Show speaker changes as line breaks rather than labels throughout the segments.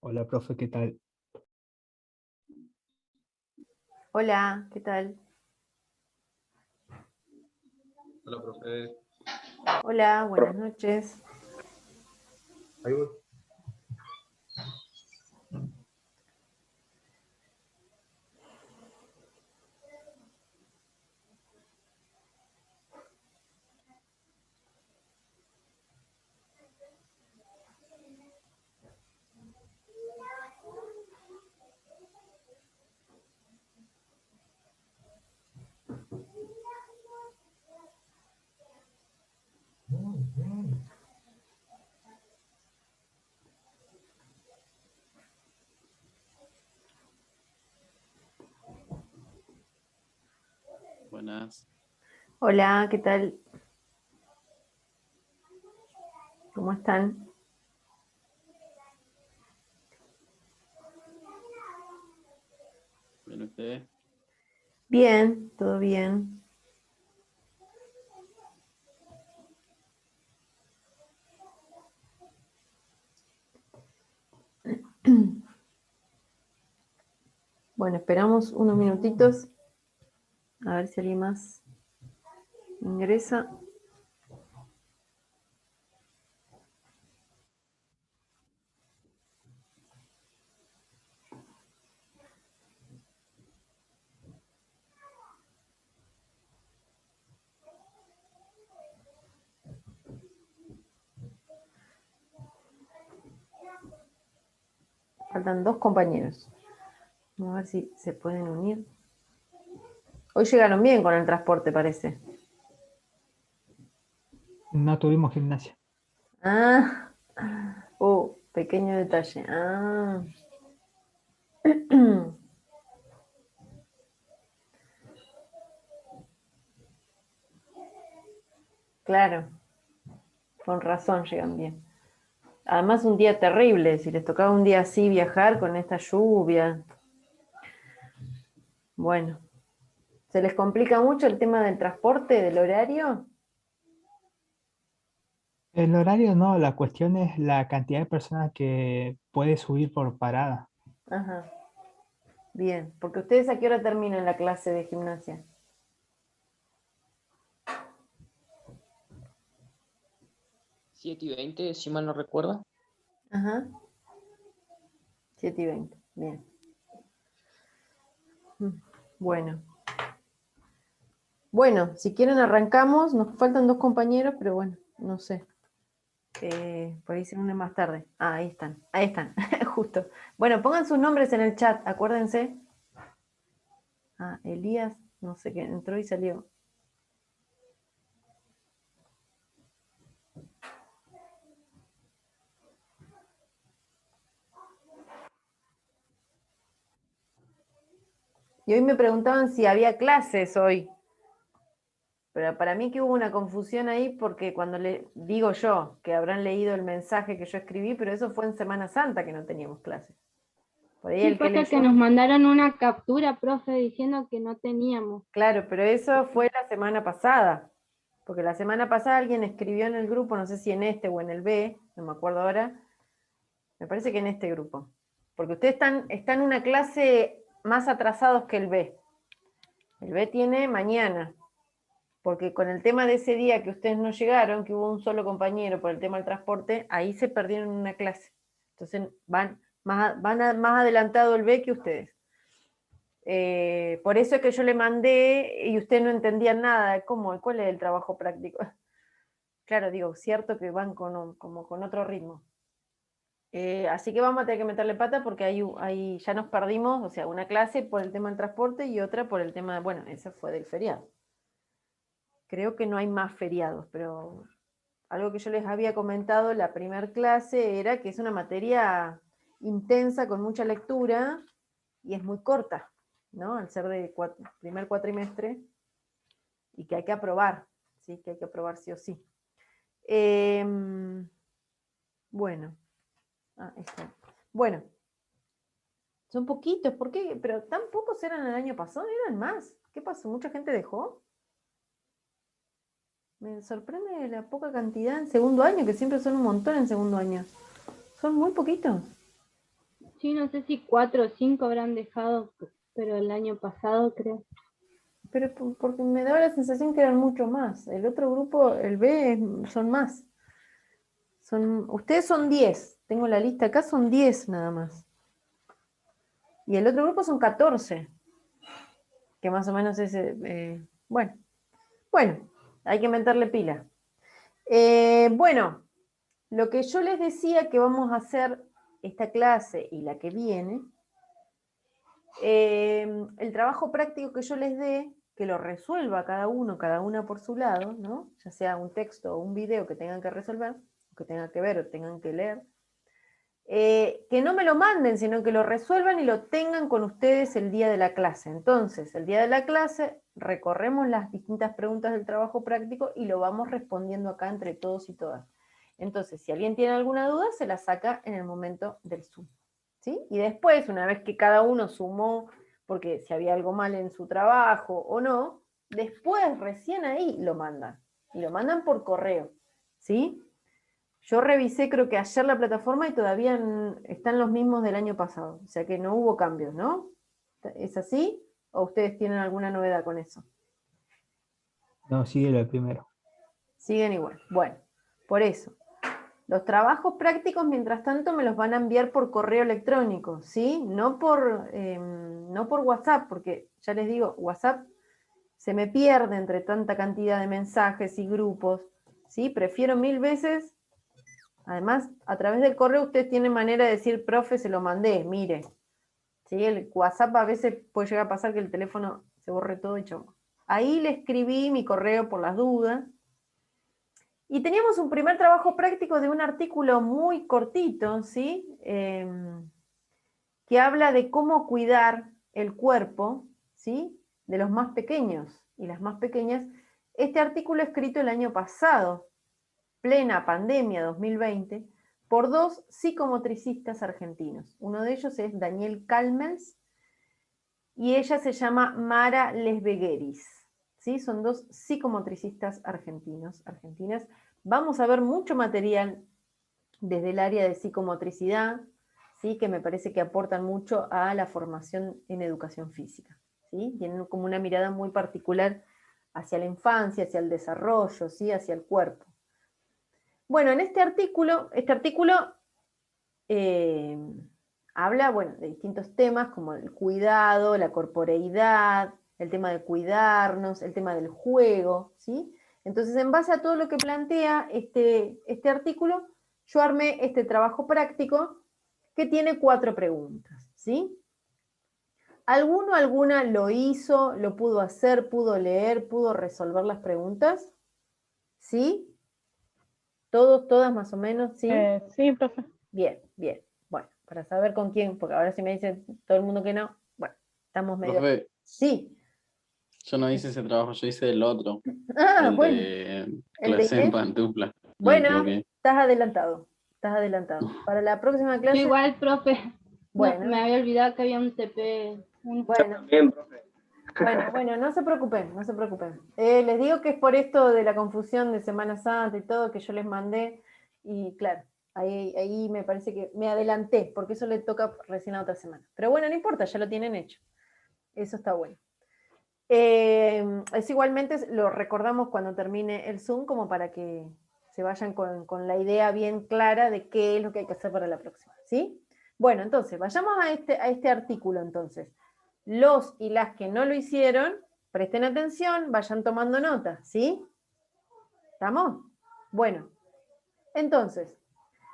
Hola, profe, ¿qué tal?
Hola, ¿qué tal?
Hola, profe.
Hola, buenas noches.
Ahí voy.
Buenas.
Hola, ¿qué tal? ¿Cómo están?
¿Bien usted?
Bien, todo bien. Bueno, esperamos unos minutitos a ver si alguien más ingresa. Faltan dos compañeros. Vamos a ver si se pueden unir. Hoy llegaron bien con el transporte, parece.
No tuvimos gimnasia.
Ah, pequeño detalle. Ah. Claro, con razón llegan bien. Además, un día terrible, si les tocaba un día así viajar con esta lluvia. Bueno, ¿se les complica mucho el tema del transporte, del horario?
El horario no, la cuestión es la cantidad de personas que puede subir por parada.
Ajá, bien. Porque ustedes a qué hora terminan la clase de gimnasia.
7:20, si mal no recuerdo.
Ajá, 7:20, bien. Bueno. Bueno, si quieren arrancamos, nos faltan dos compañeros, pero bueno, no sé. Por ahí se unen más tarde. Ah, ahí están, justo. Bueno, pongan sus nombres en el chat, acuérdense. Ah, Elías, no sé qué, entró y salió. Y hoy me preguntaban si había clases hoy. Pero para mí que hubo una confusión ahí porque cuando le digo yo que habrán leído el mensaje que yo escribí, pero eso fue en Semana Santa que no teníamos clases. Por ahí
Sí,
el que
pasa que
leyó.
nos mandaron una captura, profe, diciendo que no teníamos.
Claro, pero eso fue la semana pasada. Porque la semana pasada alguien escribió en el grupo, no sé si en este o en el B, no me acuerdo ahora, me parece que en este grupo. Porque ustedes están una clase más atrasados que el B. El B tiene mañana. Porque con el tema de ese día que ustedes no llegaron, que hubo un solo compañero por el tema del transporte, ahí se perdieron una clase. Entonces van más adelantado el B que ustedes. Por eso es que yo le mandé y ustedes no entendían nada. ¿Cómo? ¿Cuál es el trabajo práctico? Claro, digo, cierto que van como con otro ritmo. Así que vamos a tener que meterle pata porque ahí ya nos perdimos, o sea, una clase por el tema del transporte y otra por el tema, bueno, esa fue del feriado. Creo que no hay más feriados, pero algo que yo les había comentado, la primer clase era que es una materia intensa con mucha lectura y es muy corta, ¿no? Al ser de primer cuatrimestre y que hay que aprobar, ¿sí? Que hay que aprobar sí o sí. Bueno, está. Bueno, son poquitos, ¿por qué? Pero tan pocos eran el año pasado, eran más. ¿Qué pasó? ¿Mucha gente dejó? Me sorprende la poca cantidad en segundo año, que siempre son un montón en segundo año. Son muy poquitos.
Sí, no sé si 4 o 5 habrán dejado, pero el año pasado creo.
Pero porque me daba la sensación que eran mucho más. El otro grupo, el B, son más. Ustedes son 10. Tengo la lista acá, son 10 nada más. Y el otro grupo son 14. Que más o menos es... bueno, hay que meterle pila. Bueno, lo que yo les decía que vamos a hacer esta clase y la que viene, el trabajo práctico que yo les dé, que lo resuelva cada una por su lado, ¿no? Ya sea un texto o un video que tengan que resolver, que tengan que ver o tengan que leer, que no me lo manden, sino que lo resuelvan y lo tengan con ustedes el día de la clase. Entonces, el día de la clase recorremos las distintas preguntas del trabajo práctico y lo vamos respondiendo acá entre todos y todas. Entonces, si alguien tiene alguna duda, se la saca en el momento del Zoom, ¿sí? Y después, una vez que cada uno sumó, porque si había algo mal en su trabajo o no, después, recién ahí, lo mandan. Y lo mandan por correo, ¿sí? Yo revisé creo que ayer la plataforma y todavía están los mismos del año pasado, o sea que no hubo cambios, ¿no? ¿Es así? ¿O ustedes tienen alguna novedad con eso?
No, sigue lo primero.
Siguen igual. Bueno, por eso. Los trabajos prácticos, mientras tanto, me los van a enviar por correo electrónico, ¿sí? No por WhatsApp, porque ya les digo, WhatsApp se me pierde entre tanta cantidad de mensajes y grupos, ¿sí? Prefiero 1000 veces. Además, a través del correo ustedes tienen manera de decir, profe, se lo mandé, mire. ¿Sí? El WhatsApp a veces puede llegar a pasar que el teléfono se borre todo y chau. Ahí le escribí mi correo por las dudas. Y teníamos un primer trabajo práctico de un artículo muy cortito, ¿sí? Que habla de cómo cuidar el cuerpo, ¿sí? De los más pequeños y las más pequeñas. Este artículo escrito el año pasado, plena pandemia 2020, por 2 psicomotricistas argentinos. Uno de ellos es Daniel Calmels y ella se llama Mara Lesbegueris. ¿Sí? Son 2 psicomotricistas argentinas. Vamos a ver mucho material desde el área de psicomotricidad, ¿sí? Que me parece que aportan mucho a la formación en educación física. ¿Sí? Tienen como una mirada muy particular hacia la infancia, hacia el desarrollo, ¿sí? Hacia el cuerpo. Bueno, en este artículo habla, bueno, de distintos temas como el cuidado, la corporeidad, el tema de cuidarnos, el tema del juego, ¿sí? Entonces, en base a todo lo que plantea este artículo, yo armé este trabajo práctico que tiene 4 preguntas, ¿sí? ¿Alguna lo hizo, lo pudo hacer, pudo leer, pudo resolver las preguntas? ¿Sí? ¿Todos, todas más o menos? ¿Sí?
Sí, profe.
Bien, bien. Bueno, para saber con quién, porque ahora si me dice todo el mundo que no, bueno, estamos medio...
Profe,
Sí.
yo no hice ese trabajo, yo hice el otro,
Ah,
el
bueno.
de
¿El de
clase en
inglés?
pantufla. Me
Bueno,
equivoqué.
estás adelantado. Estás adelantado. Para la próxima
Yo
clase,
igual, profe, no,
bueno,
me había olvidado que había un TP.
bueno.
Bien, profe.
Bueno, no se preocupen, no se preocupen. Les digo que es por esto de la confusión de Semana Santa y todo que yo les mandé, y claro, ahí me parece que me adelanté, porque eso le toca recién a otra semana. Pero bueno, no importa, ya lo tienen hecho. Eso está bueno. Es igualmente, lo recordamos cuando termine el Zoom, como para que se vayan con la idea bien clara de qué es lo que hay que hacer para la próxima, ¿sí? Bueno, entonces, vayamos a este artículo entonces. Los y las que no lo hicieron, presten atención, vayan tomando nota, ¿sí? ¿Estamos? Bueno, entonces,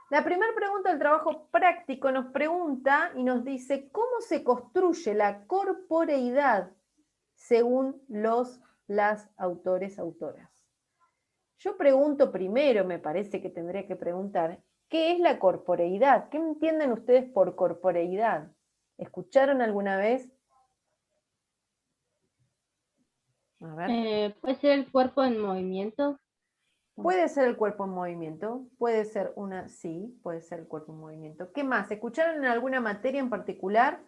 la primera pregunta del trabajo práctico nos pregunta y nos dice cómo se construye la corporeidad según las autoras. Yo pregunto primero, me parece que tendría que preguntar, ¿qué es la corporeidad? ¿Qué entienden ustedes por corporeidad? ¿Escucharon alguna vez? A ver.
Puede ser el cuerpo en movimiento.
Puede ser el cuerpo en movimiento, puede ser sí, puede ser el cuerpo en movimiento. ¿Qué más? ¿Escucharon en alguna materia en particular?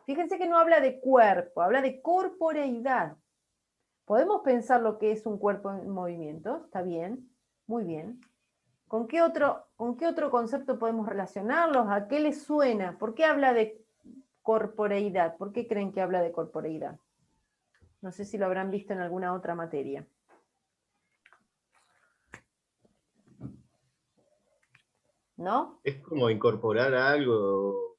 Fíjense que no habla de cuerpo, habla de corporeidad. ¿Podemos pensar lo que es un cuerpo en movimiento? ¿Está bien? Muy bien. con qué otro concepto podemos relacionarlos? ¿A qué les suena? ¿Por qué habla de corporeidad? ¿Por qué creen que habla de corporeidad? No sé si lo habrán visto en alguna otra materia. ¿No?
Es como incorporar algo.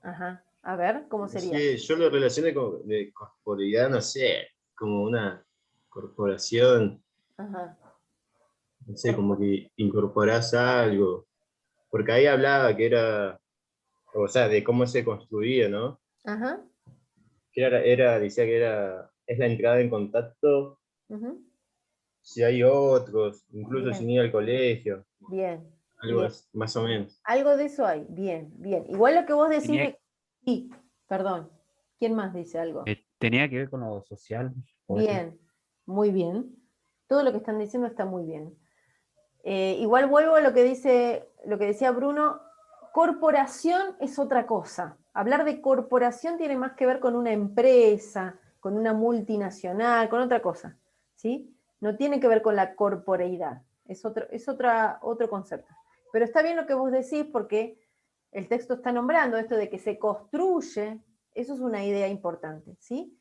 Ajá. A ver, ¿cómo
No
sería?
sé, yo lo relacioné con de corporeidad, no sé, como una corporación,
Ajá.
no sé, como que incorporás algo. Porque ahí hablaba que era, o sea, de cómo se construía, ¿no?
Ajá.
Que decía que es la entrada en contacto
Ujú.
si hay otros, incluso
Bien,
sin ir al colegio,
bien,
algo
bien.
más o menos.
Algo de eso hay. Bien, bien. Igual lo que vos decís
Tenía,
de... Sí, perdón. ¿Quién más dice algo?
tenía que ver con lo social. ¿O así?
Bien, muy bien. Todo lo que están diciendo está muy bien. Igual vuelvo a lo que decía Bruno, corporación es otra cosa. Hablar de corporación tiene más que ver con una empresa, con una multinacional, con otra cosa, ¿sí? No tiene que ver con la corporeidad, es otro concepto. Pero está bien lo que vos decís porque el texto está nombrando esto de que se construye, eso es una idea importante, ¿sí?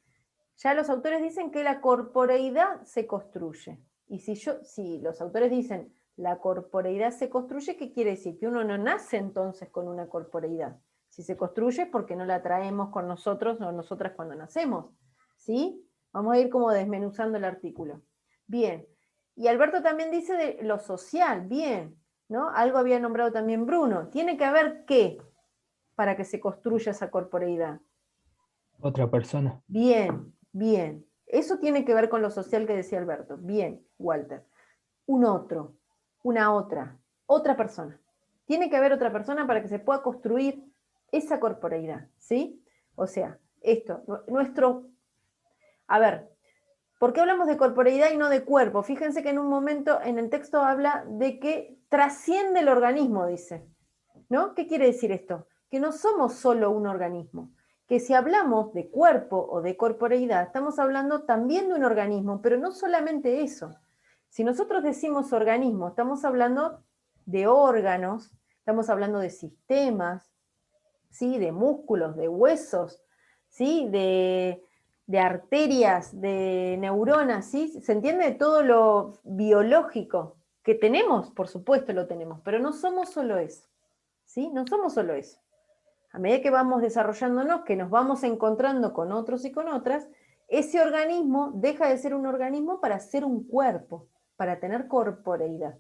Ya los autores dicen que la corporeidad se construye. Y si los autores dicen la corporeidad se construye, ¿qué quiere decir? Que uno no nace entonces con una corporeidad. Si se construye es porque no la traemos con nosotros o nosotras cuando nacemos. ¿Sí? Vamos a ir como desmenuzando el artículo. Bien. Y Alberto también dice de lo social, bien, ¿no? Algo había nombrado también Bruno. Tiene que haber qué para que se construya esa corporeidad.
Otra persona.
Bien, bien. Eso tiene que ver con lo social que decía Alberto. Bien, Walter. Un otro, una otra persona. Tiene que haber otra persona para que se pueda construir esa corporeidad, ¿sí? O sea, a ver, ¿por qué hablamos de corporeidad y no de cuerpo? Fíjense que en un momento en el texto habla de que trasciende el organismo, dice. ¿No? ¿Qué quiere decir esto? Que no somos solo un organismo, que si hablamos de cuerpo o de corporeidad, estamos hablando también de un organismo, pero no solamente eso. Si nosotros decimos organismo, estamos hablando de órganos, estamos hablando de sistemas, ¿sí? De músculos, de huesos, ¿sí? De arterias, de neuronas, ¿sí? ¿Se entiende? De todo lo biológico que tenemos, por supuesto lo tenemos, pero no somos solo eso. ¿Sí? No somos solo eso. A medida que vamos desarrollándonos, que nos vamos encontrando con otros y con otras, ese organismo deja de ser un organismo para ser un cuerpo, para tener corporeidad.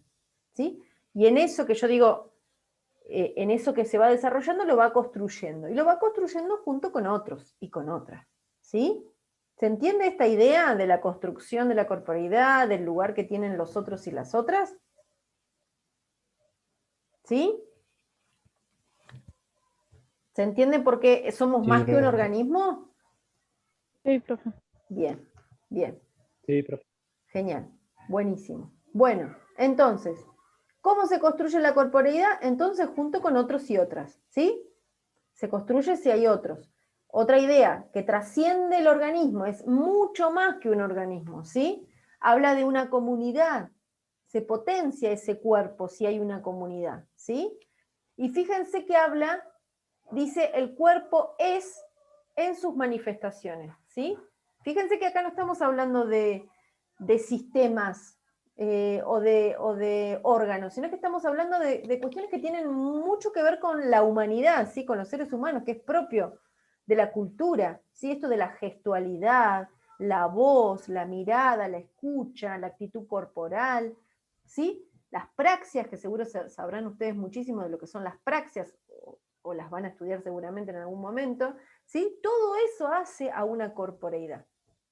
¿Sí? Y en eso que yo digo, en eso que se va desarrollando, lo va construyendo. Y lo va construyendo junto con otros y con otras. ¿Sí? ¿Se entiende esta idea de la construcción de la corporeidad, del lugar que tienen los otros y las otras? ¿Sí? ¿Se entiende por qué somos
Sí,
más que un
profe.
organismo?
Sí, profe.
Bien, bien,
Sí, profe.
genial, buenísimo. Bueno, entonces, ¿cómo se construye la corporeidad? Entonces, junto con otros y otras, ¿sí? Se construye si hay otros. Otra idea que trasciende el organismo, es mucho más que un organismo, ¿sí? Habla de una comunidad, se potencia ese cuerpo si hay una comunidad, ¿sí? Y fíjense que dice el cuerpo es en sus manifestaciones, ¿sí? Fíjense que acá no estamos hablando de sistemas o de órganos, sino que estamos hablando de cuestiones que tienen mucho que ver con la humanidad, ¿sí? Con los seres humanos, que es propio de la cultura, ¿sí? Esto de la gestualidad, la voz, la mirada, la escucha, la actitud corporal, ¿sí? Las praxias, que seguro sabrán ustedes muchísimo de lo que son las praxias, o las van a estudiar seguramente en algún momento, ¿sí? Todo eso hace a una corporeidad,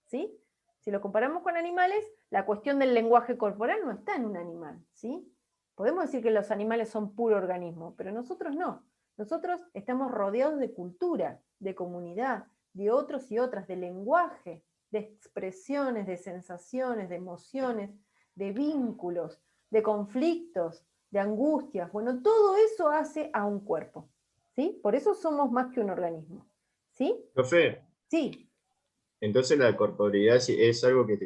¿sí? Si lo comparamos con animales, la cuestión del lenguaje corporal no está en un animal, ¿sí? Podemos decir que los animales son puro organismo, pero nosotros no. Nosotros estamos rodeados de cultura, de comunidad, de otros y otras, de lenguaje, de expresiones, de sensaciones, de emociones, de vínculos, de conflictos, de angustias. Bueno, todo eso hace a un cuerpo, ¿sí? Por eso somos más que un organismo, ¿sí?
Profe,
Sí,
entonces la corporeidad es algo que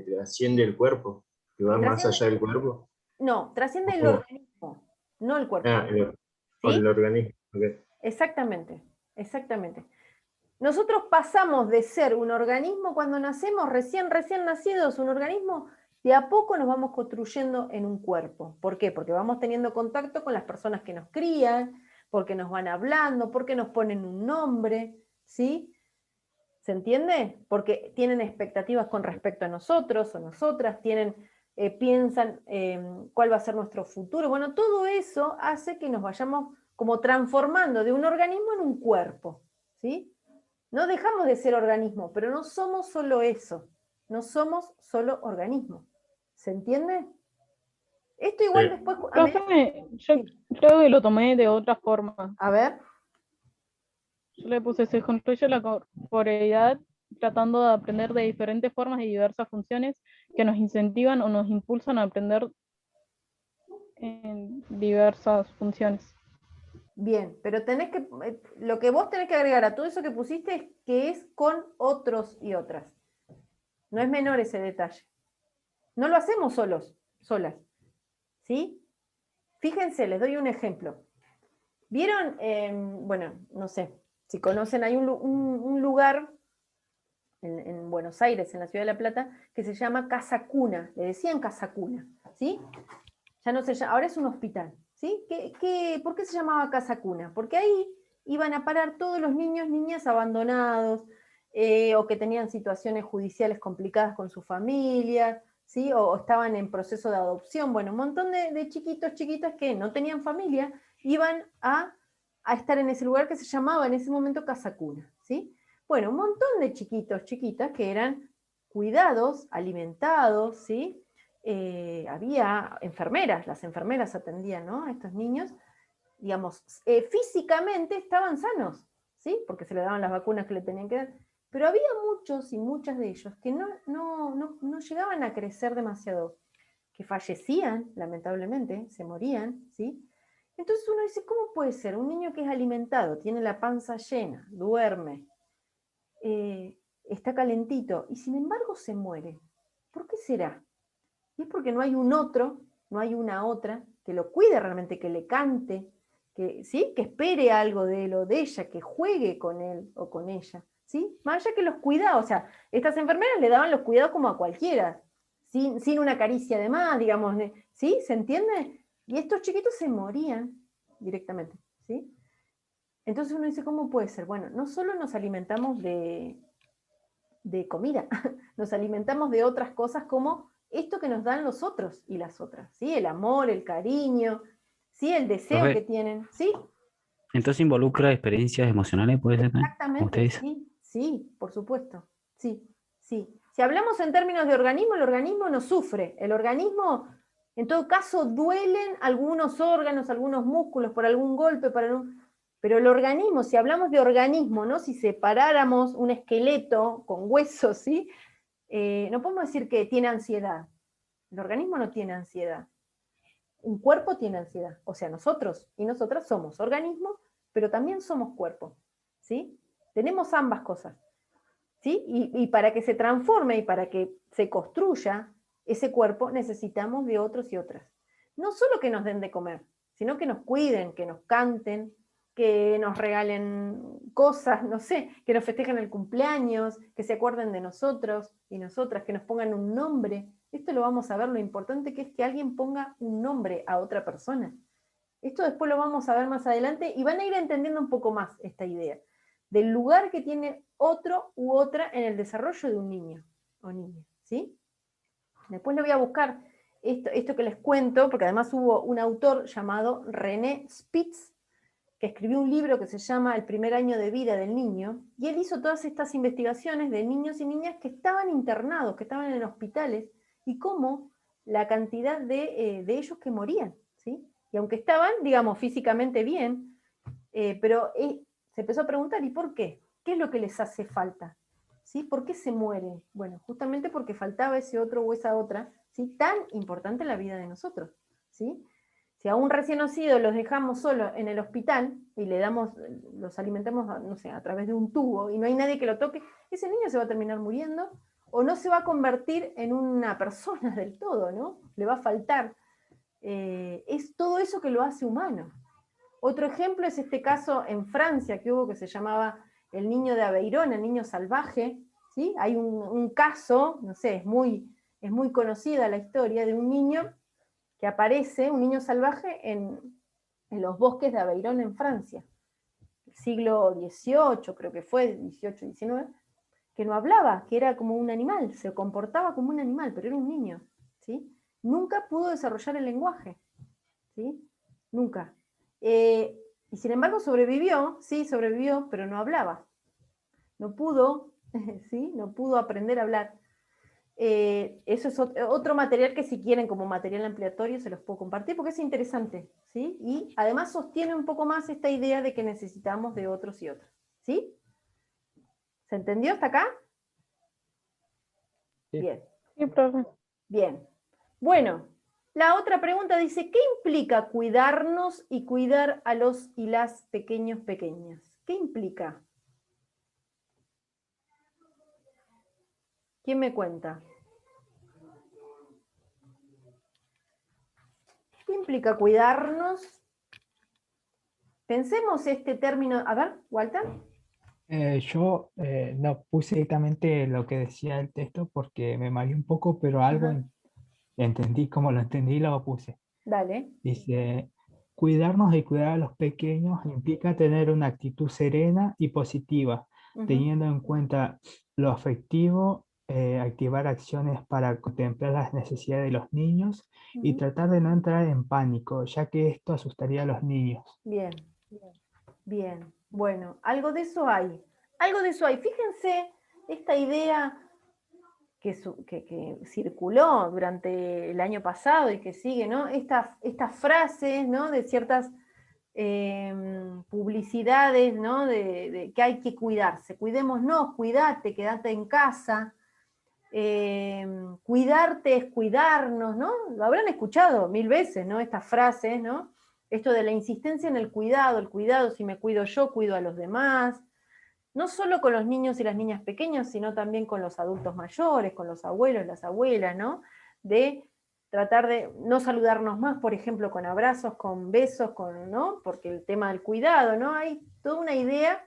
trasciende el cuerpo, que va
que
más
trasciende,
allá del cuerpo.
No, trasciende el
Oh.
organismo, no el cuerpo.
Ah,
¿Sí?
el organismo. Ok.
Exactamente, exactamente. Nosotros pasamos de ser un organismo cuando nacemos, recién nacidos, un organismo, de a poco nos vamos construyendo en un cuerpo. ¿Por qué? Porque vamos teniendo contacto con las personas que nos crían, porque nos van hablando, porque nos ponen un nombre, ¿sí? ¿Se entiende? Porque tienen expectativas con respecto a nosotros o nosotras, piensan cuál va a ser nuestro futuro. Bueno, todo eso hace que nos vayamos como transformando de un organismo en un cuerpo, ¿sí? No dejamos de ser organismo, pero no somos solo eso, no somos solo organismo. ¿Se entiende? Esto igual
Sí.
después...
Profe, yo
Sí.
creo que lo tomé de otra forma.
A ver,
Yo le puse, se construye la corporeidad tratando de aprender de diferentes formas y diversas funciones que nos incentivan o nos impulsan a aprender en diversas funciones.
bien, pero lo que vos tenés que agregar a todo eso que pusiste es que es con otros y otras. No es menor ese detalle. No lo hacemos solas. ¿Sí? Fíjense, les doy un ejemplo. ¿Vieron? Bueno, no sé, si conocen, hay un lugar en Buenos Aires, en la ciudad de La Plata, que se llama Casa Cuna. Le decían Casa Cuna, ¿sí? Ya no se llama, ahora es un hospital, ¿sí? ¿Por qué se llamaba Casa Cuna? Porque ahí iban a parar todos los niños, niñas abandonados, o que tenían situaciones judiciales complicadas con su familia, ¿sí? O estaban en proceso de adopción. Bueno, un montón de chiquitos, chiquitas que no tenían familia, iban a estar en ese lugar que se llamaba en ese momento Casa Cuna, ¿sí? Bueno, un montón de chiquitos, chiquitas que eran cuidados, alimentados, ¿sí? Había enfermeras, las enfermeras atendían, ¿no?, a estos niños, digamos, físicamente estaban sanos, ¿sí? Porque se le daban las vacunas que le tenían que dar, pero había muchos y muchas de ellos que no llegaban a crecer demasiado, que fallecían, lamentablemente, se morían, ¿sí? Entonces uno dice, ¿cómo puede ser? Un niño que es alimentado, tiene la panza llena, duerme, está calentito, y sin embargo se muere. ¿Por qué será? Y es porque no hay un otro, no hay una otra que lo cuide realmente, que le cante, que, ¿sí?, que espere algo de él o de ella, que juegue con él o con ella, ¿sí? Más allá que los cuidados, o sea, estas enfermeras le daban los cuidados como a cualquiera, sin una caricia de más, digamos, ¿sí? ¿Se entiende? Y estos chiquitos se morían directamente, ¿sí? Entonces uno dice, ¿cómo puede ser? Bueno, no solo nos alimentamos de comida, nos alimentamos de otras cosas como esto que nos dan los otros y las otras, ¿sí? El amor, el cariño, ¿sí? El deseo
Profe,
que tienen, ¿sí?
entonces involucra experiencias emocionales, puede ser también, como usted
Exactamente,
dice.
sí, sí, por supuesto, sí, sí. Si hablamos en términos de organismo, el organismo no sufre, el organismo, en todo caso, duelen algunos órganos, algunos músculos por algún golpe, pero el organismo, si hablamos de organismo, ¿no?, si separáramos un esqueleto con huesos, ¿sí?, no podemos decir que tiene ansiedad. El organismo no tiene ansiedad. Un cuerpo tiene ansiedad. O sea, nosotros y nosotras somos organismo, pero también somos cuerpo, ¿sí? Tenemos ambas cosas, ¿sí? Y para que se transforme y para que se construya ese cuerpo, necesitamos de otros y otras. No solo que nos den de comer, sino que nos cuiden, que nos canten, que nos regalen cosas, no sé, que nos festejen el cumpleaños, que se acuerden de nosotros y nosotras, que nos pongan un nombre. Esto lo vamos a ver, lo importante que es que alguien ponga un nombre a otra persona. Esto después lo vamos a ver más adelante y van a ir entendiendo un poco más esta idea del lugar que tiene otro u otra en el desarrollo de un niño o niña, ¿sí? Después le voy a buscar esto que les cuento, porque además hubo un autor llamado René Spitz, que escribió un libro que se llama El primer año de vida del niño, y él hizo todas estas investigaciones de niños y niñas que estaban internados, que estaban en hospitales, y cómo la cantidad de ellos que morían, ¿sí? Y aunque estaban, digamos, físicamente bien, pero se empezó a preguntar, ¿y por qué? ¿Qué es lo que les hace falta? ¿Sí? ¿Por qué se mueren? Bueno, justamente porque faltaba ese otro o esa otra, ¿sí?, tan importante en la vida de nosotros, ¿sí? Si a un recién nacido los dejamos solo en el hospital y los alimentamos, no sé, a través de un tubo y no hay nadie que lo toque, ese niño se va a terminar muriendo o no se va a convertir en una persona del todo, ¿no? Le va a faltar es todo eso que lo hace humano. Otro ejemplo es este caso en Francia que hubo, que se llamaba el niño de Aveirón, el niño salvaje, ¿sí? Hay un caso, no sé, es muy conocida la historia de un niño que aparece, un niño salvaje en los bosques de Aveirón en Francia, el siglo XVIII, creo que fue, XVIII, XIX, que no hablaba, que era como un animal, se comportaba como un animal, pero era un niño, ¿sí? Nunca pudo desarrollar el lenguaje, ¿sí? Nunca. Y sin embargo sobrevivió, sí, sobrevivió, pero no hablaba. No pudo, ¿sí? No pudo aprender a hablar. Eso es otro material que si quieren como material ampliatorio se los puedo compartir porque es interesante, ¿sí? Y además sostiene un poco más esta idea de que necesitamos de otros y otros, ¿sí? ¿Se entendió hasta acá?
Sí.
Bien.
Sí, profe.
Bien. Bueno, la otra pregunta dice, ¿qué implica cuidarnos y cuidar a los y las pequeñas? ¿Qué implica? ¿Quién me cuenta? ¿Qué implica cuidarnos? Pensemos este término. A ver, Walter.
Yo no puse directamente lo que decía el texto porque me mareé un poco, pero algo
Ajá.
entendí, como lo entendí, lo puse.
Dale.
Dice, cuidarnos y cuidar a los pequeños implica tener una actitud serena y positiva,
Ujú,
teniendo en cuenta lo afectivo, activar acciones para contemplar las necesidades de los niños y
ujú.
tratar de no entrar en pánico, ya que esto asustaría a los niños.
Bien, bien. Bueno, algo de eso hay. Algo de eso hay. Fíjense esta idea que circuló durante el año pasado y que sigue, ¿no? Estas frases, ¿no? De ciertas publicidades, ¿no? De que hay que cuidarse. Cuidémonos, cuídate, quédate en casa. Cuidarte es cuidarnos, ¿no? Lo habrán escuchado 1000 veces, ¿no? Estas frases, ¿no? Esto de la insistencia en el cuidado, si me cuido yo, cuido a los demás, no solo con los niños y las niñas pequeños, sino también con los adultos mayores, con los abuelos, las abuelas, ¿no? De tratar de no saludarnos más, por ejemplo, con abrazos, con besos, ¿no? Porque el tema del cuidado, ¿no? Hay toda una idea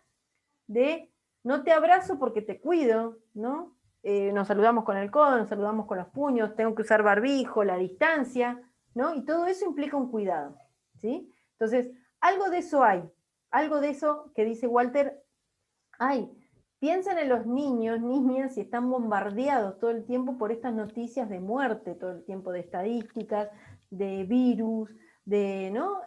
de no te abrazo porque te cuido, ¿no? Nos saludamos con el codo, nos saludamos con los puños, tengo que usar barbijo, la distancia, ¿no? Y todo eso implica un cuidado, ¿sí? Entonces, algo de eso hay, algo de eso que dice Walter, hay. Piensen en los niños, niñas, y están bombardeados todo el tiempo por estas noticias de muerte, todo el tiempo de estadísticas, de virus, de, ¿no?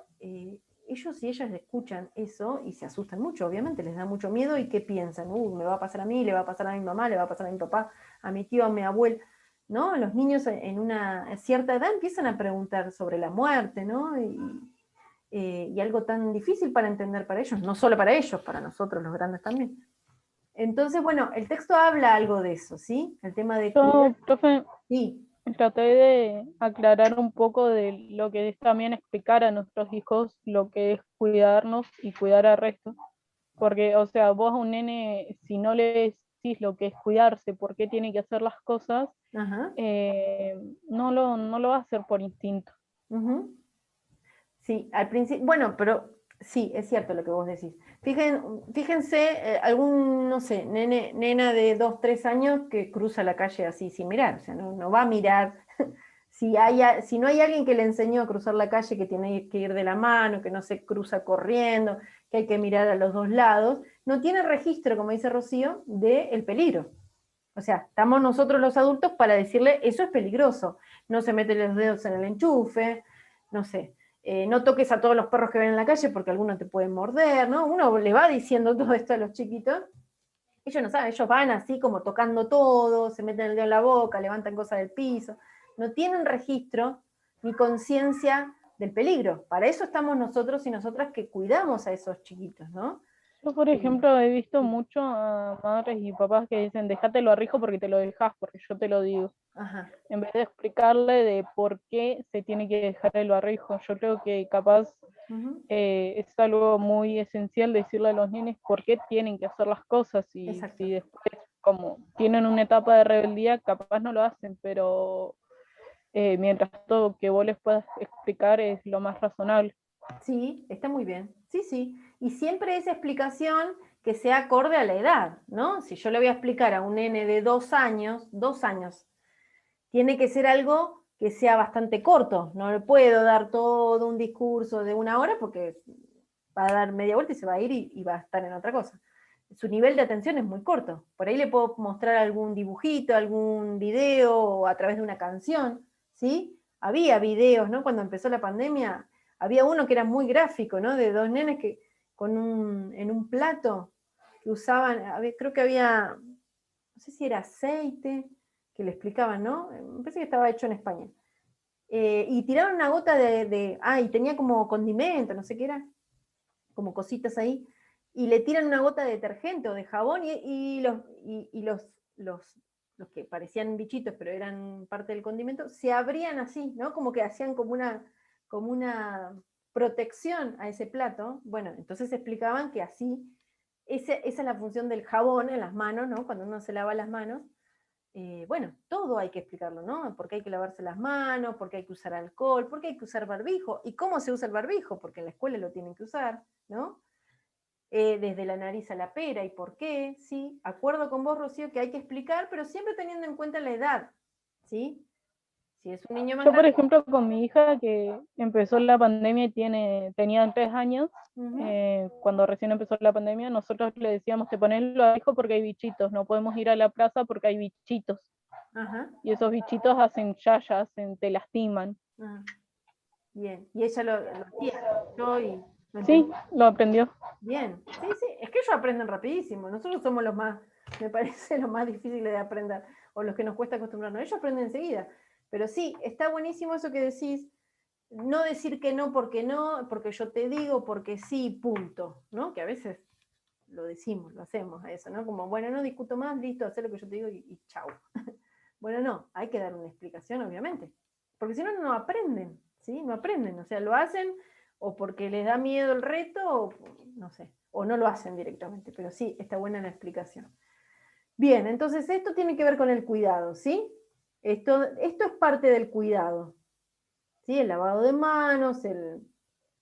Ellos y ellas escuchan eso y se asustan mucho, obviamente, les da mucho miedo y ¿qué piensan? Me va a pasar a mí, le va a pasar a mi mamá, le va a pasar a mi papá, a mi tío, a mi abuelo, ¿no? Los niños en una cierta edad empiezan a preguntar sobre la muerte, ¿no? Y algo tan difícil para entender para ellos, no solo para ellos, para nosotros los grandes también. Entonces, bueno, el texto habla algo de eso, ¿sí? El tema de
Yo,
cuidar.
profe,
Sí,
traté de aclarar un poco de lo que es también explicar a nuestros hijos lo que es cuidarnos y cuidar al resto. Porque, o sea, vos a un nene, si no le decís lo que es cuidarse, por qué tiene que hacer las cosas,
ajá.
no lo va a hacer por instinto.
Ujú. Sí, al principio, bueno, pero sí, es cierto lo que vos decís. Fíjense, algún, no sé, nena de 2, 3 años que cruza la calle así sin mirar, o sea, no va a mirar. Si no hay alguien que le enseñó a cruzar la calle, que tiene que ir de la mano, que no se cruza corriendo, que hay que mirar a los dos lados, no tiene registro, como dice Rocío, del peligro. O sea, estamos nosotros los adultos para decirle, eso es peligroso, no se mete los dedos en el enchufe, no sé, no toques a todos los perros que ven en la calle porque algunos te pueden morder, ¿no? Uno le va diciendo todo esto a los chiquitos, ellos no saben, ellos van así como tocando todo, se meten el dedo en la boca, levantan cosas del piso, no tienen registro ni conciencia del peligro. Para eso estamos nosotros y nosotras que cuidamos a esos chiquitos, ¿no?
Yo, por ejemplo, he visto mucho a madres y papás que dicen, déjatelo a Rijo porque te lo dejas, porque yo te lo digo.
Ajá.
En vez de explicarle de por qué se tiene que dejar el barrijo. Yo creo que capaz
Uh-huh.
es algo muy esencial decirle a los nenes por qué tienen que hacer las cosas y
Exacto.
si después como tienen una etapa de rebeldía capaz no lo hacen, pero mientras todo que vos les puedas explicar es lo más razonable.
Sí, está muy bien. Sí, sí. Y siempre esa explicación que sea acorde a la edad, ¿no? Si yo le voy a explicar a un nene de 2 años, tiene que ser algo que sea bastante corto. No le puedo dar todo un discurso de 1 hora porque va a dar media vuelta y se va a ir y va a estar en otra cosa. Su nivel de atención es muy corto. Por ahí le puedo mostrar algún dibujito, algún video o a través de una canción, ¿sí? Había videos, ¿no? Cuando empezó la pandemia, había uno que era muy gráfico, ¿no? De 2 nenes que en un plato que usaban, creo que había, no sé si era aceite, que le explicaban, ¿no? Me parece que estaba hecho en España. Y tiraban una gota y tenía como condimento, no sé qué era, como cositas ahí, y le tiran una gota de detergente o de jabón y los que parecían bichitos, pero eran parte del condimento, se abrían así, ¿no? Como que hacían como una protección a ese plato. Bueno, entonces explicaban que así, esa es la función del jabón en las manos, ¿no? Cuando uno se lava las manos. Bueno, todo hay que explicarlo, ¿no? Porque hay que lavarse las manos, porque hay que usar alcohol, porque hay que usar barbijo. ¿Y cómo se usa el barbijo? Porque en la escuela lo tienen que usar, ¿no? Desde la nariz a la pera y por qué, ¿sí? Acuerdo con vos, Rocío, que hay que explicar, pero siempre teniendo en cuenta la edad, ¿sí? Si es un niño más
Yo, por
grande.
ejemplo, con mi hija que empezó la pandemia y tenía 3 años, cuando recién empezó la pandemia, nosotros le decíamos, te pones el barbijo porque hay bichitos, no podemos ir a la plaza porque hay bichitos.
Ajá.
Y esos bichitos hacen yayas, te lastiman.
Bien, y ella lo hacía, yo y lo
Sí,
entendí.
lo aprendió.
Bien, sí, sí, es que ellos aprenden rapidísimo, nosotros somos los más, me parece, los más difíciles de aprender, o los que nos cuesta acostumbrarnos, ellos aprenden enseguida, pero sí, está buenísimo eso que decís, no decir que no, porque yo te digo, porque sí, punto, ¿no? Que a veces lo decimos, lo hacemos a eso, ¿no? Como, bueno, no discuto más, listo, hacer lo que yo te digo y chau. Bueno, no, hay que dar una explicación, obviamente, porque si no, no aprenden, ¿sí? No aprenden, o sea, lo hacen o porque les da miedo el reto, o no sé, o no lo hacen directamente, pero sí, está buena la explicación. Bien, entonces esto tiene que ver con el cuidado, ¿sí? Esto es parte del cuidado, ¿sí? El lavado de manos, el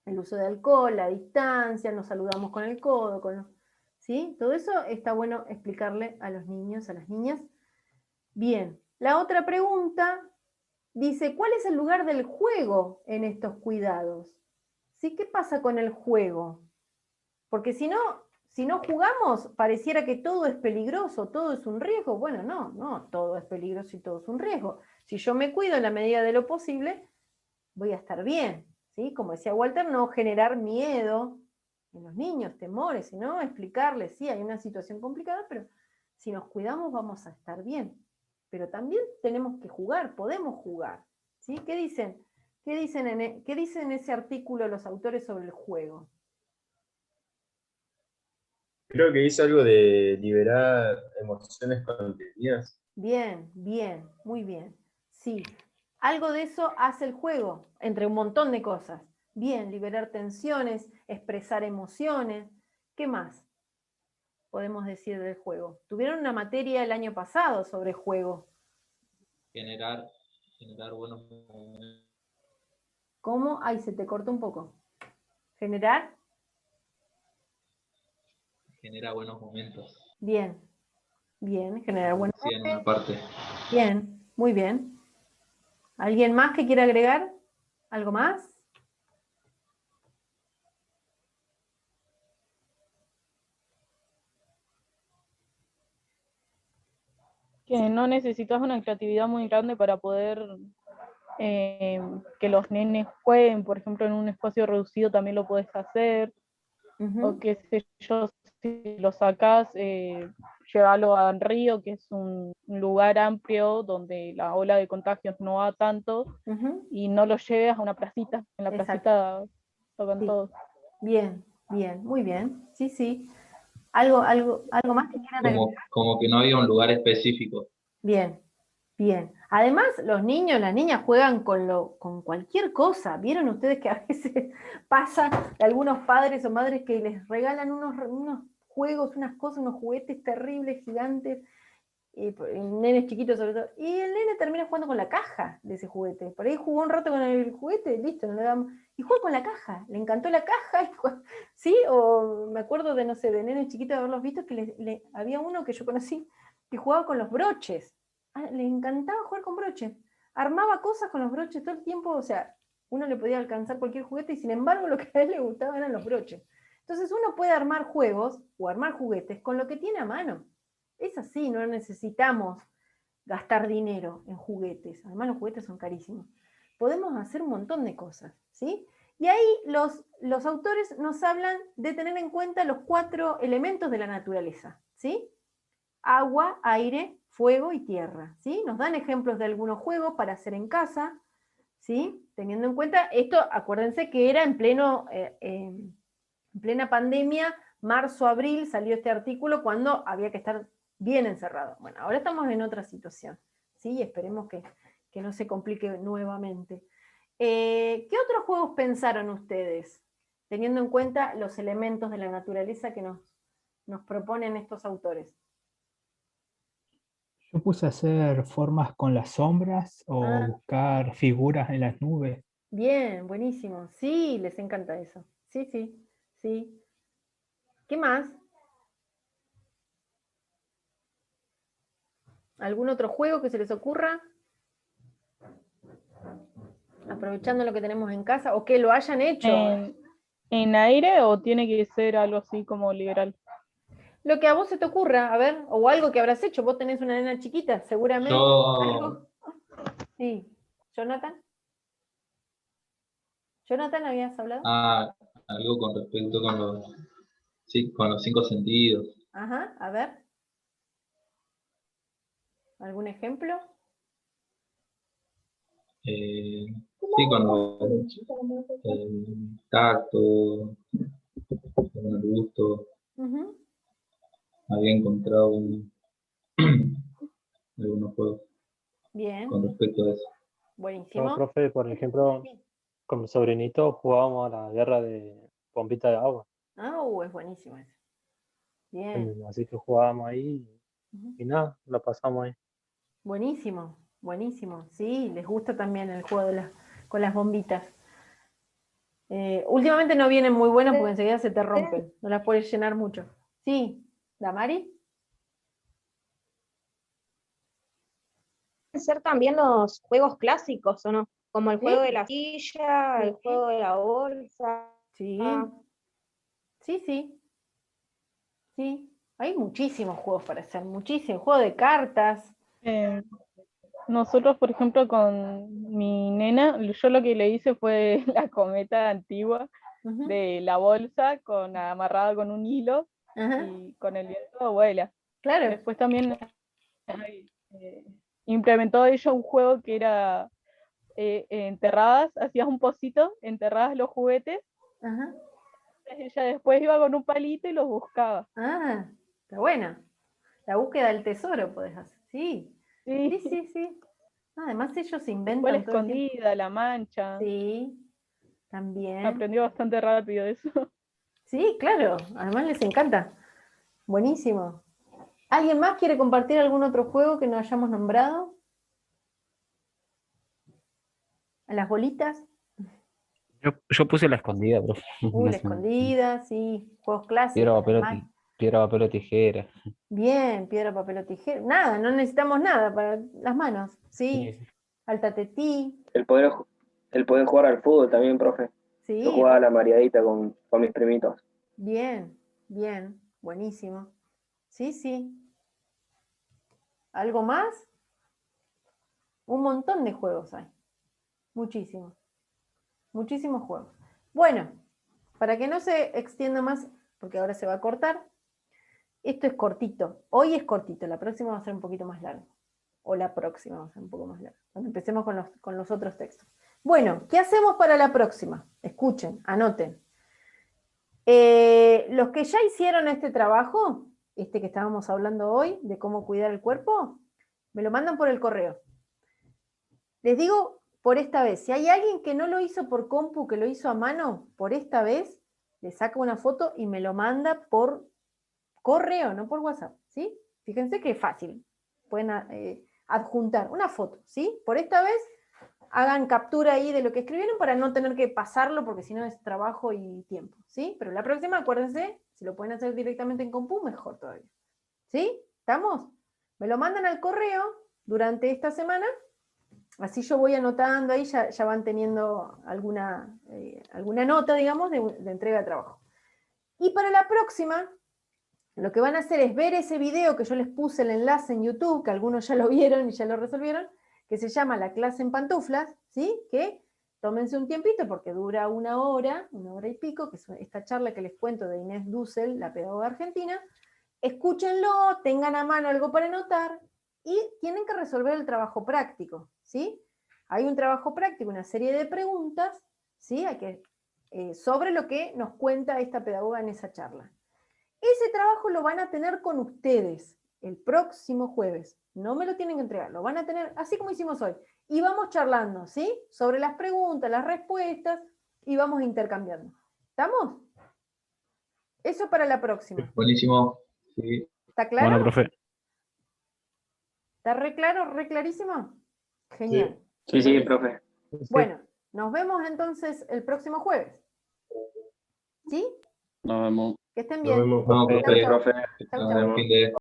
uso de alcohol, la distancia, nos saludamos con el codo, ¿sí? Todo eso está bueno explicarle a los niños, a las niñas. Bien, la otra pregunta dice, ¿cuál es el lugar del juego en estos cuidados? ¿Sí? ¿Qué pasa con el juego? Porque si no jugamos, pareciera que todo es peligroso, todo es un riesgo. Bueno, no, todo es peligroso y todo es un riesgo. Si yo me cuido en la medida de lo posible, voy a estar bien, ¿sí? Como decía Walter, no generar miedo en los niños, temores, sino explicarles, sí, hay una situación complicada, pero si nos cuidamos vamos a estar bien. Pero también tenemos que jugar, podemos jugar, ¿sí? ¿Qué dicen? ¿Qué dicen en ese artículo los autores sobre el juego?
Creo que dice algo de liberar emociones contenidas.
Bien, bien, muy bien. Sí, algo de eso hace el juego, entre un montón de cosas. Bien, liberar tensiones, expresar emociones. ¿Qué más podemos decir del juego? Tuvieron una materia el año pasado sobre juego.
Generar buenos momentos.
¿Cómo? Ay, se te cortó un poco. ¿Generar?
Genera buenos momentos.
Bien, bien, generar buenos
Sí, en una parte.
Bien, muy bien. ¿Alguien más que quiera agregar? ¿Algo más?
Que no necesitas una creatividad muy grande para poder que los nenes jueguen, por ejemplo, en un espacio reducido también lo puedes hacer, o qué sé yo, si lo sacás, llevarlo al río, que es un lugar amplio donde la ola de contagios no va tanto, y no lo lleves a una placita, en la placita tocan todos.
Bien, bien, muy bien, sí, sí. ¿Algo más que quieran agregar?
Como que no había un lugar específico.
Bien, bien. Además, los niños, las niñas juegan con cualquier cosa. ¿Vieron ustedes que a veces pasa de algunos padres o madres que les regalan unos juegos, unas cosas, unos juguetes terribles, gigantes, nenes chiquitos sobre todo, y el nene termina jugando con la caja de ese juguete. Por ahí jugó un rato con el juguete, listo, no le damos. Y jugó con la caja, le encantó la caja, ¿sí? O me acuerdo de, no sé, de nenes chiquitos de haberlos visto, que había uno que yo conocí que jugaba con los broches. Le encantaba jugar con broches. Armaba cosas con los broches todo el tiempo, o sea, uno le podía alcanzar cualquier juguete y sin embargo lo que a él le gustaba eran los broches. Entonces uno puede armar juegos o armar juguetes con lo que tiene a mano. Es así, no necesitamos gastar dinero en juguetes. Además los juguetes son carísimos. Podemos hacer un montón de cosas, ¿sí? Y ahí los autores nos hablan de tener en cuenta los 4 elementos de la naturaleza, ¿sí? Agua, aire, fuego y tierra, ¿sí? Nos dan ejemplos de algunos juegos para hacer en casa, ¿sí? Teniendo en cuenta, esto, acuérdense que era en plena pandemia, marzo, abril, salió este artículo cuando había que estar bien encerrado. Bueno, ahora estamos en otra situación, ¿sí? Esperemos que no se complique nuevamente. ¿Qué otros juegos pensaron ustedes, teniendo en cuenta los elementos de la naturaleza que nos proponen estos autores?
Yo puse a hacer formas con las sombras o buscar figuras en las nubes.
Bien, buenísimo. Sí, les encanta eso. Sí, sí, sí. ¿Qué más? ¿Algún otro juego que se les ocurra? Aprovechando lo que tenemos en casa, o que lo hayan hecho.
¿En aire o tiene que ser algo así como liberal?
Lo que a vos se te ocurra, a ver, o algo que habrás hecho. Vos tenés una nena chiquita, seguramente. ¿Algo? Sí. ¿Jonathan? ¿Jonathan habías hablado?
Algo con respecto con los 5 sentidos.
Ajá, a ver. ¿Algún ejemplo?
Sí, con el tacto, con el gusto.
Uh-huh.
Había encontrado algunos juegos con respecto a eso.
Buenísimo.
Yo, profe, por ejemplo, con mi sobrinito jugábamos a la guerra de bombita de agua.
Es buenísimo eso. Bien.
Así que jugábamos ahí y nada, lo pasamos ahí.
Buenísimo, buenísimo. Sí, les gusta también el juego con las bombitas. Últimamente no vienen muy buenas porque enseguida se te rompen. No las puedes llenar mucho. Sí, ¿Damari?
Ser también los juegos clásicos, ¿o no? Como el juego de la silla, el juego de la bolsa.
Sí. Sí. Sí. Hay muchísimos juegos para hacer, muchísimos. Juego de cartas.
Nosotros, por ejemplo, con mi nena, yo lo que le hice fue la cometa antigua de la bolsa amarrada con un hilo y con el viento vuela.
Claro.
Después también implementó ella un juego que era enterradas, hacías un pocito, enterradas los juguetes. Ella después iba con un palito y los buscaba.
Está buena. La búsqueda del tesoro podés hacer. Sí. Sí. Además ellos inventan.
La escondida, la mancha.
Sí, también.
Aprendió bastante rápido eso.
Sí, claro. Además les encanta. Buenísimo. ¿Alguien más quiere compartir algún otro juego que no hayamos nombrado? ¿A las bolitas?
Yo puse la escondida, profe.
La escondida, sí. Juegos clásicos.
Piedra, papel o tijera.
Bien, piedra, papel o tijera. Nada, no necesitamos nada para las manos. Sí. Alta tetí.
El poder jugar al fútbol también, profe.
Sí.
Yo jugaba a la mareadita con mis primitos.
Bien. Buenísimo. Sí. ¿Algo más? Un montón de juegos hay. Muchísimos juegos. Bueno, para que no se extienda más, porque ahora se va a cortar, esto es cortito. Hoy es cortito, la próxima va a ser un poquito más largo. O la próxima va a ser un poco más larga. Cuando empecemos con los otros textos. Bueno, ¿qué hacemos para la próxima? Escuchen, anoten. Los que ya hicieron este trabajo, que estábamos hablando hoy, de cómo cuidar el cuerpo, me lo mandan por el correo. Les digo por esta vez, si hay alguien que no lo hizo por compu, que lo hizo a mano, por esta vez, le saca una foto y me lo manda por correo, no por WhatsApp, ¿sí? Fíjense que es fácil. pueden adjuntar una foto, ¿sí? Por esta vez hagan captura ahí de lo que escribieron para no tener que pasarlo, porque si no es trabajo y tiempo, ¿sí? Pero la próxima, acuérdense, si lo pueden hacer directamente en compu, mejor todavía. ¿Sí? ¿Estamos? Me lo mandan al correo durante esta semana, así yo voy anotando ahí, ya van teniendo alguna nota, digamos, de entrega de trabajo. Y para la próxima, lo que van a hacer es ver ese video que yo les puse el enlace en YouTube, que algunos ya lo vieron y ya lo resolvieron, que se llama La clase en pantuflas, ¿sí? Que tómense un tiempito porque dura una hora y pico, que es esta charla que les cuento de Inés Dussel, la pedagoga argentina. Escúchenlo, tengan a mano algo para anotar y tienen que resolver el trabajo práctico, ¿sí? Hay un trabajo práctico, una serie de preguntas, ¿sí? Sobre lo que nos cuenta esta pedagoga en esa charla. Ese trabajo lo van a tener con ustedes el próximo jueves. No me lo tienen que entregar, lo van a tener así como hicimos hoy. Y vamos charlando, ¿sí? Sobre las preguntas, las respuestas, y vamos intercambiando. ¿Estamos? Eso para la próxima.
Buenísimo. Sí.
¿Está claro?
Bueno, profe.
¿Está re claro, re clarísimo? Genial.
Sí, profe.
Bueno, nos vemos entonces el próximo jueves. ¿Sí?
Nos vemos.
Que estén
Nos
bien.
vemos.
No,
Chau,
profe.
chau.
Profe.
Chau,
Nos
chau.
vemos.